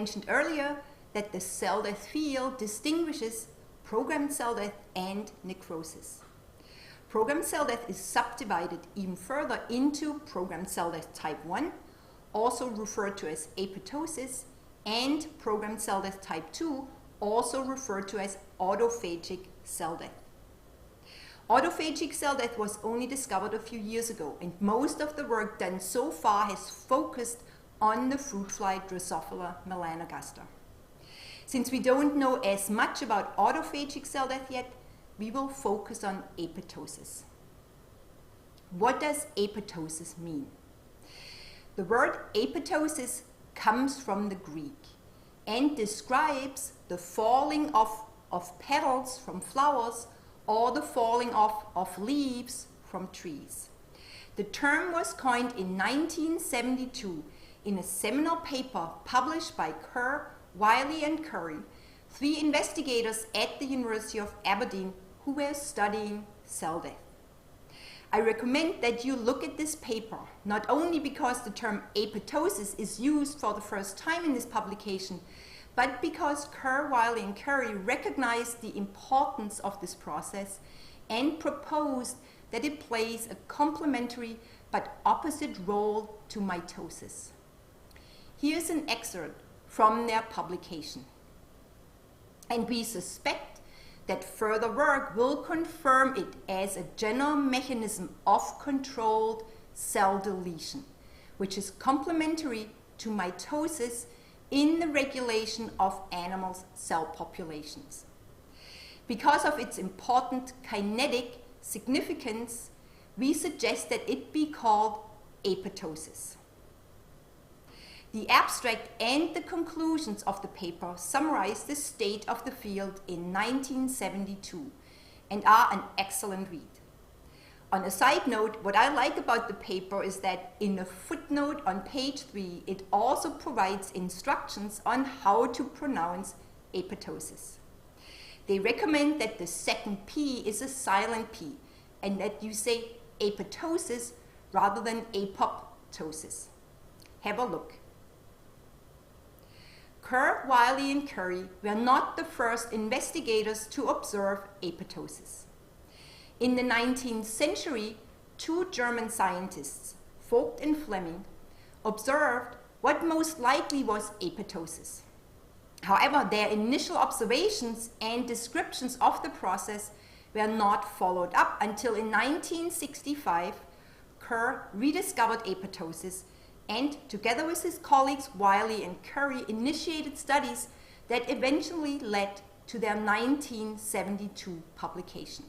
mentioned earlier that the cell death field distinguishes programmed cell death and necrosis. Programmed cell death is subdivided even further into programmed cell death type 1, also referred to as apoptosis, and programmed cell death type 2, also referred to as autophagic cell death. Autophagic cell death was only discovered a few years ago, and most of the work done so far has focused on the fruit fly Drosophila melanogaster. Since we don't know as much about autophagic cell death yet, we will focus on apoptosis. What does apoptosis mean? The word apoptosis comes from the Greek and describes the falling off of petals from flowers or the falling off of leaves from trees. The term was coined in 1972 in a seminal paper published by Kerr, Wiley, and Curry, 3 investigators at the University of Aberdeen who were studying cell death. I recommend that you look at this paper, not only because the term apoptosis is used for the first time in this publication, but because Kerr, Wiley, and Curry recognized the importance of this process and proposed that it plays a complementary but opposite role to mitosis. Here's an excerpt from their publication. And we suspect that further work will confirm it as a general mechanism of controlled cell deletion, which is complementary to mitosis in the regulation of animals' cell populations. Because of its important kinetic significance, we suggest that it be called apoptosis. The abstract and the conclusions of the paper summarize the state of the field in 1972 and are an excellent read. On a side note, what I like about the paper is that in a footnote on page 3, it also provides instructions on how to pronounce apoptosis. They recommend that the second P is a silent P and that you say apoptosis rather than apoptosis. Have a look. Kerr, Wiley, and Curry were not the first investigators to observe apoptosis. In the 19th century, 2 German scientists, Vogt and Fleming, observed what most likely was apoptosis. However, their initial observations and descriptions of the process were not followed up until in 1965, Kerr rediscovered apoptosis and, together with his colleagues Wiley and Curry, initiated studies that eventually led to their 1972 publication.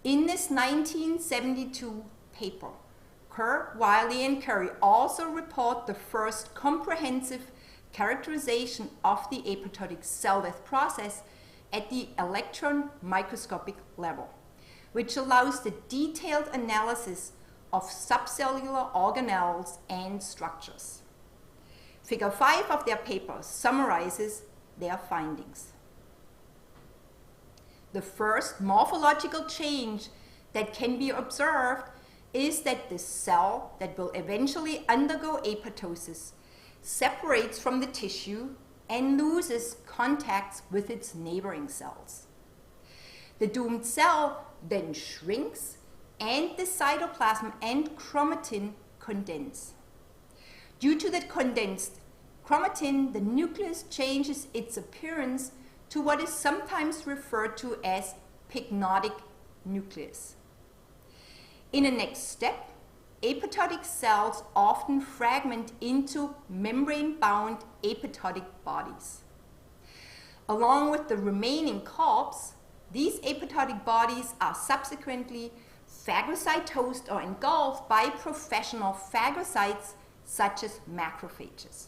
In this 1972 paper, Kerr, Wiley, and Curry also report the first comprehensive characterization of the apoptotic cell death process at the electron microscopic level, which allows the detailed analysis of subcellular organelles and structures. Figure 5 of their paper summarizes their findings. The first morphological change that can be observed is that the cell that will eventually undergo apoptosis separates from the tissue and loses contacts with its neighboring cells. The doomed cell then shrinks and the cytoplasm and chromatin condense. Due to the condensed chromatin, the nucleus changes its appearance to what is sometimes referred to as pycnotic nucleus. In a next step, apoptotic cells often fragment into membrane-bound apoptotic bodies. Along with the remaining corpse, these apoptotic bodies are subsequently phagocytosed or engulfed by professional phagocytes such as macrophages.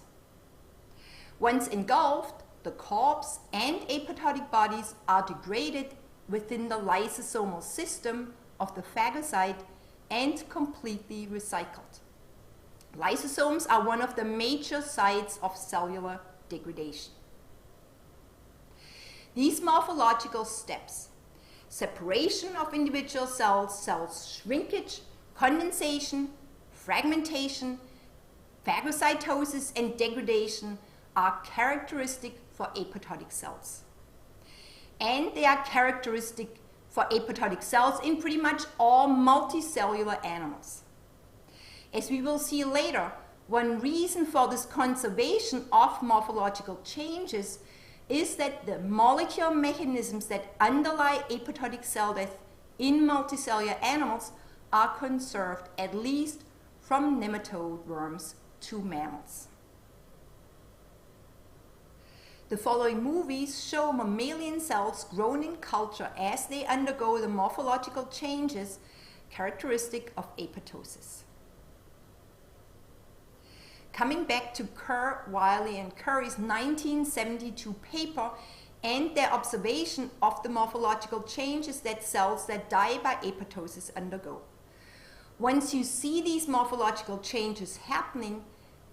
Once engulfed, the corpse and apoptotic bodies are degraded within the lysosomal system of the phagocyte and completely recycled. Lysosomes are one of the major sites of cellular degradation. These morphological steps, separation of individual cells, cell shrinkage, condensation, fragmentation, Phagocytosis and degradation are characteristic for apoptotic cells. And they are characteristic for apoptotic cells in pretty much all multicellular animals. As we will see later, one reason for this conservation of morphological changes is that the molecular mechanisms that underlie apoptotic cell death in multicellular animals are conserved at least from nematode worms to mammals. The following movies show mammalian cells grown in culture as they undergo the morphological changes characteristic of apoptosis. Coming back to Kerr, Wiley, and Curry's 1972 paper and their observation of the morphological changes that cells that die by apoptosis undergo. Once you see these morphological changes happening,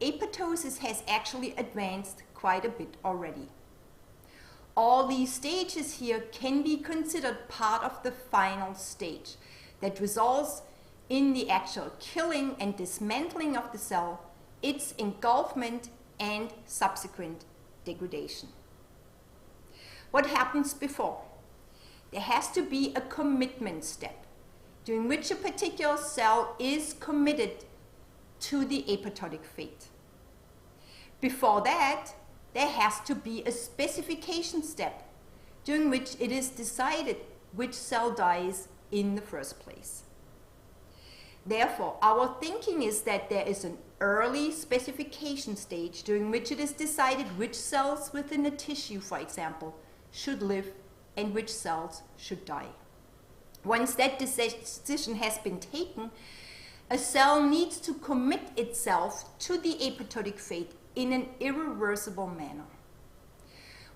apoptosis has actually advanced quite a bit already. All these stages here can be considered part of the final stage that results in the actual killing and dismantling of the cell, its engulfment and subsequent degradation. What happens before? There has to be a commitment step during which a particular cell is committed to the apoptotic fate. Before that, there has to be a specification step during which it is decided which cell dies in the first place. Therefore, our thinking is that there is an early specification stage during which it is decided which cells within a tissue, for example, should live and which cells should die. Once that decision has been taken, a cell needs to commit itself to the apoptotic fate in an irreversible manner.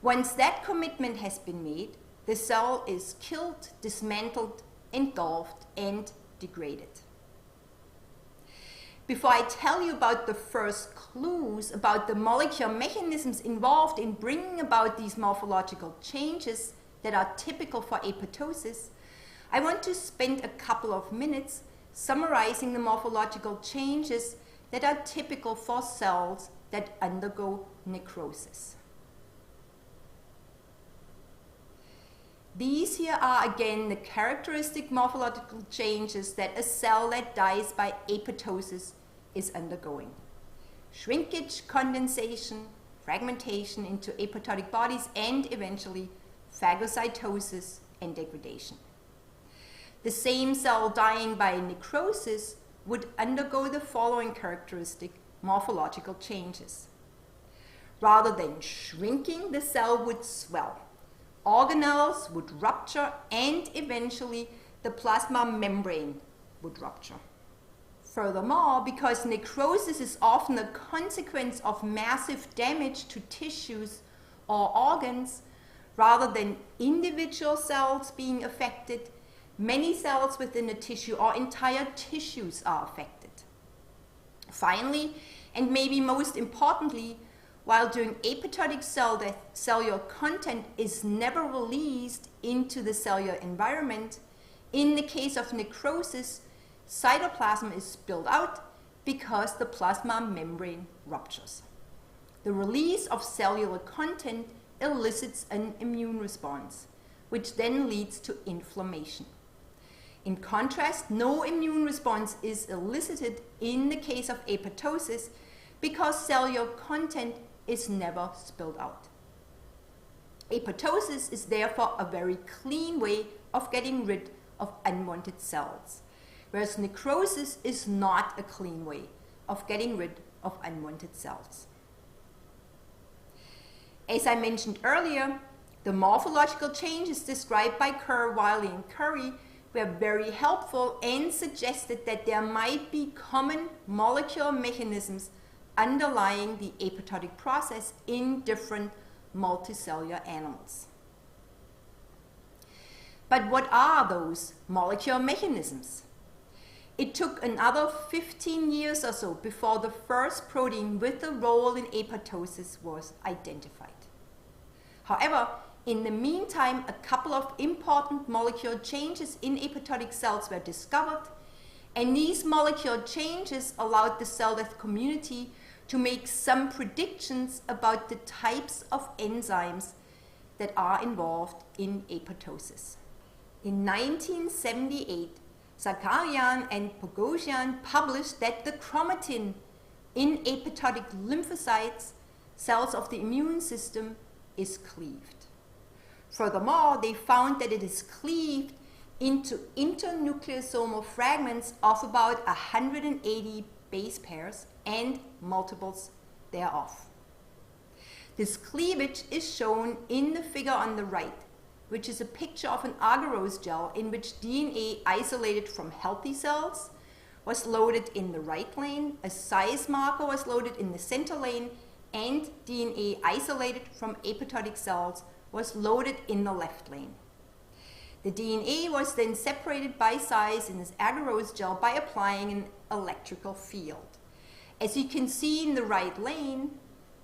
Once that commitment has been made, the cell is killed, dismantled, engulfed, and degraded. Before I tell you about the first clues about the molecular mechanisms involved in bringing about these morphological changes that are typical for apoptosis, I want to spend a couple of minutes summarizing the morphological changes that are typical for cells that undergo necrosis. These here are again the characteristic morphological changes that a cell that dies by apoptosis is undergoing. Shrinkage, condensation, fragmentation into apoptotic bodies, and eventually phagocytosis and degradation. The same cell dying by necrosis would undergo the following characteristic morphological changes. Rather than shrinking, the cell would swell. Organelles would rupture, and eventually the plasma membrane would rupture. Furthermore, because necrosis is often a consequence of massive damage to tissues or organs, rather than individual cells being affected, many cells within a tissue or entire tissues are affected. Finally, and maybe most importantly, while during apoptotic cell death, cellular content is never released into the cellular environment, in the case of necrosis, cytoplasm is spilled out because the plasma membrane ruptures. The release of cellular content elicits an immune response, which then leads to inflammation. In contrast, no immune response is elicited in the case of apoptosis because cellular content is never spilled out. Apoptosis is therefore a very clean way of getting rid of unwanted cells, whereas necrosis is not a clean way of getting rid of unwanted cells. As I mentioned earlier, the morphological changes described by Kerr, Wiley, and Curry were very helpful and suggested that there might be common molecular mechanisms underlying the apoptotic process in different multicellular animals. But what are those molecular mechanisms? It took another 15 years or so before the first protein with a role in apoptosis was identified. However, in the meantime, a couple of important molecular changes in apoptotic cells were discovered, and these molecular changes allowed the cell death community to make some predictions about the types of enzymes that are involved in apoptosis. In 1978, Zakarian and Pogosyan published that the chromatin in apoptotic lymphocytes, cells of the immune system, is cleaved. Furthermore, they found that it is cleaved into internucleosomal fragments of about 180 base pairs and multiples thereof. This cleavage is shown in the figure on the right, which is a picture of an agarose gel in which DNA isolated from healthy cells was loaded in the right lane, a size marker was loaded in the center lane, and DNA isolated from apoptotic cells was loaded in the left lane. The DNA was then separated by size in this agarose gel by applying an electrical field. As you can see in the right lane,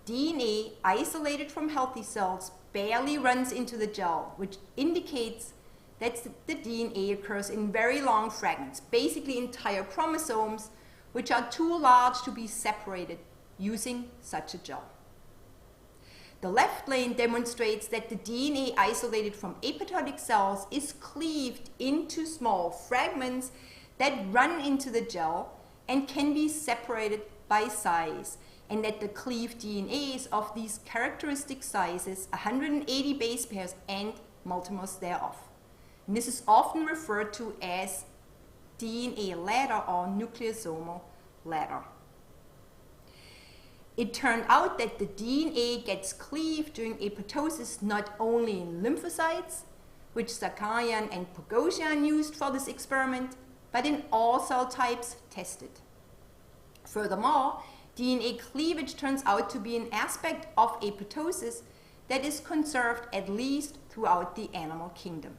DNA isolated from healthy cells barely runs into the gel, which indicates that the DNA occurs in very long fragments, basically entire chromosomes, which are too large to be separated using such a gel. The left lane demonstrates that the DNA isolated from apoptotic cells is cleaved into small fragments that run into the gel and can be separated by size, and that the cleaved DNA is of these characteristic sizes, 180 base pairs and multiples thereof. And this is often referred to as DNA ladder or nucleosomal ladder. It turned out that the DNA gets cleaved during apoptosis not only in lymphocytes, which Zakarian and Pogosyan used for this experiment, but in all cell types tested. Furthermore, DNA cleavage turns out to be an aspect of apoptosis that is conserved at least throughout the animal kingdom.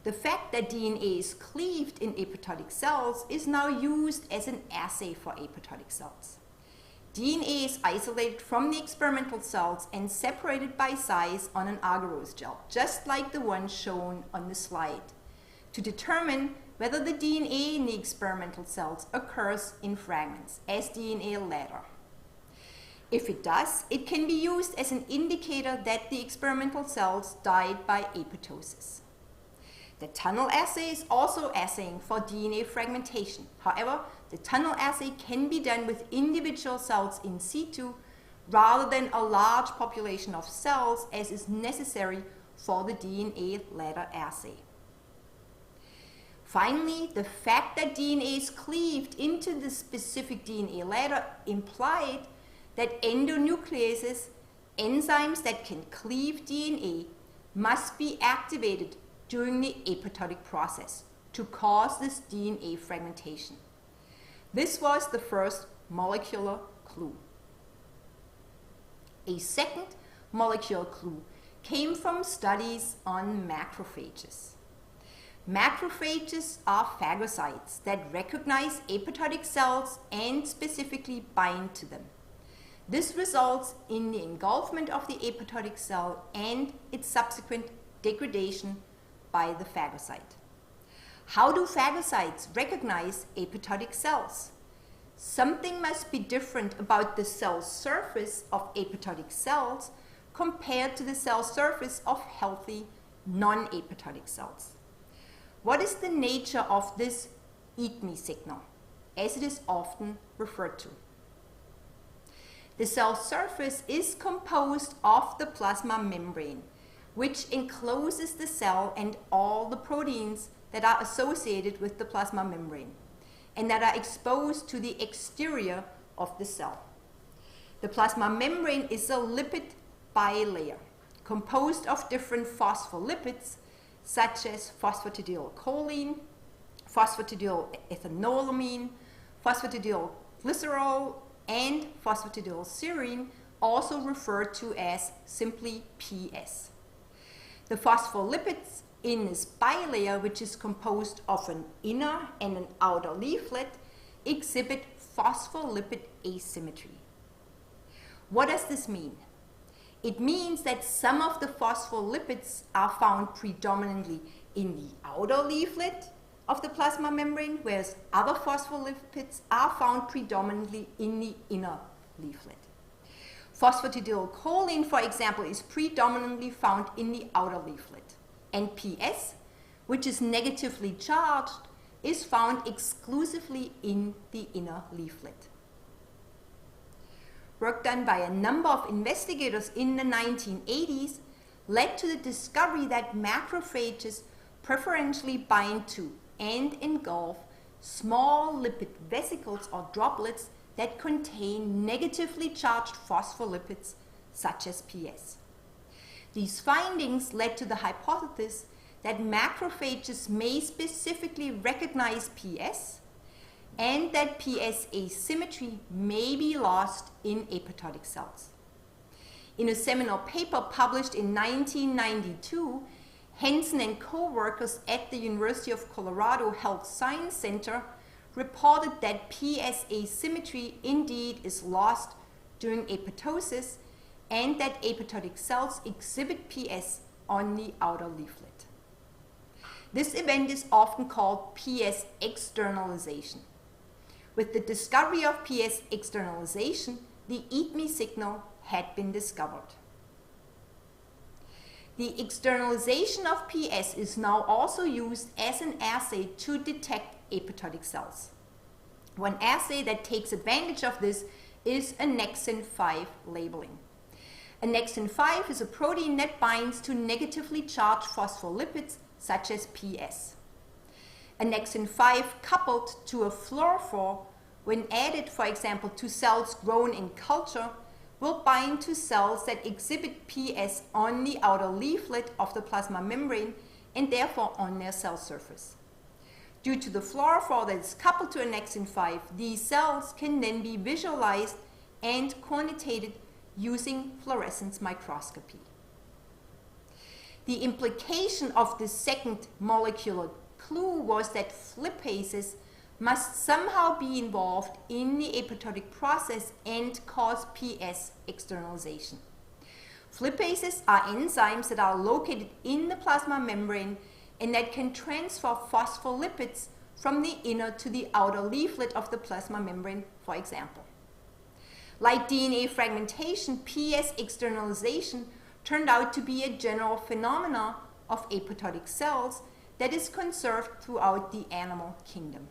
The fact that DNA is cleaved in apoptotic cells is now used as an assay for apoptotic cells. DNA is isolated from the experimental cells and separated by size on an agarose gel, just like the one shown on the slide, to determine whether the DNA in the experimental cells occurs in fragments as DNA ladder. If it does, it can be used as an indicator that the experimental cells died by apoptosis. The tunnel assay is also assaying for DNA fragmentation. However, the tunnel assay can be done with individual cells in situ rather than a large population of cells, as is necessary for the DNA ladder assay. Finally, the fact that DNA is cleaved into the specific DNA ladder implied that endonucleases, enzymes that can cleave DNA, must be activated during the apoptotic process to cause this DNA fragmentation. This was the first molecular clue. A second molecular clue came from studies on macrophages. Macrophages are phagocytes that recognize apoptotic cells and specifically bind to them. This results in the engulfment of the apoptotic cell and its subsequent degradation by the phagocyte. How do phagocytes recognize apoptotic cells? Something must be different about the cell surface of apoptotic cells compared to the cell surface of healthy non-apoptotic cells. What is the nature of this "eat me" signal, as it is often referred to? The cell surface is composed of the plasma membrane, which encloses the cell and all the proteins that are associated with the plasma membrane and that are exposed to the exterior of the cell. The plasma membrane is a lipid bilayer composed of different phospholipids such as phosphatidylcholine, phosphatidylethanolamine, phosphatidylglycerol, and phosphatidylserine, also referred to as simply PS. The phospholipids in this bilayer, which is composed of an inner and an outer leaflet, exhibit phospholipid asymmetry. What does this mean? It means that some of the phospholipids are found predominantly in the outer leaflet of the plasma membrane, whereas other phospholipids are found predominantly in the inner leaflet. Phosphatidylcholine, for example, is predominantly found in the outer leaflet. And PS, which is negatively charged, is found exclusively in the inner leaflet. Work done by a number of investigators in the 1980s led to the discovery that macrophages preferentially bind to and engulf small lipid vesicles or droplets that contain negatively charged phospholipids such as PS. These findings led to the hypothesis that macrophages may specifically recognize PS and that PS asymmetry may be lost in apoptotic cells. In a seminal paper published in 1992, Henson and co-workers at the University of Colorado Health Science Center reported that PS asymmetry indeed is lost during apoptosis and that apoptotic cells exhibit PS on the outer leaflet. This event is often called PS externalization. With the discovery of PS externalization, the eat me signal had been discovered. The externalization of PS is now also used as an assay to detect apoptotic cells. One assay that takes advantage of this is annexin 5 labeling. Annexin 5 is a protein that binds to negatively charged phospholipids such as PS. Annexin 5 coupled to a fluorophore, when added, for example, to cells grown in culture, will bind to cells that exhibit PS on the outer leaflet of the plasma membrane and therefore on their cell surface. Due to the fluorophore that is coupled to annexin 5, these cells can then be visualized and quantitated using fluorescence microscopy. The implication of this second molecular clue was that flipases must somehow be involved in the apoptotic process and cause PS externalization. Flipases are enzymes that are located in the plasma membrane and that can transfer phospholipids from the inner to the outer leaflet of the plasma membrane, for example. Like DNA fragmentation, PS externalization turned out to be a general phenomenon of apoptotic cells that is conserved throughout the animal kingdom.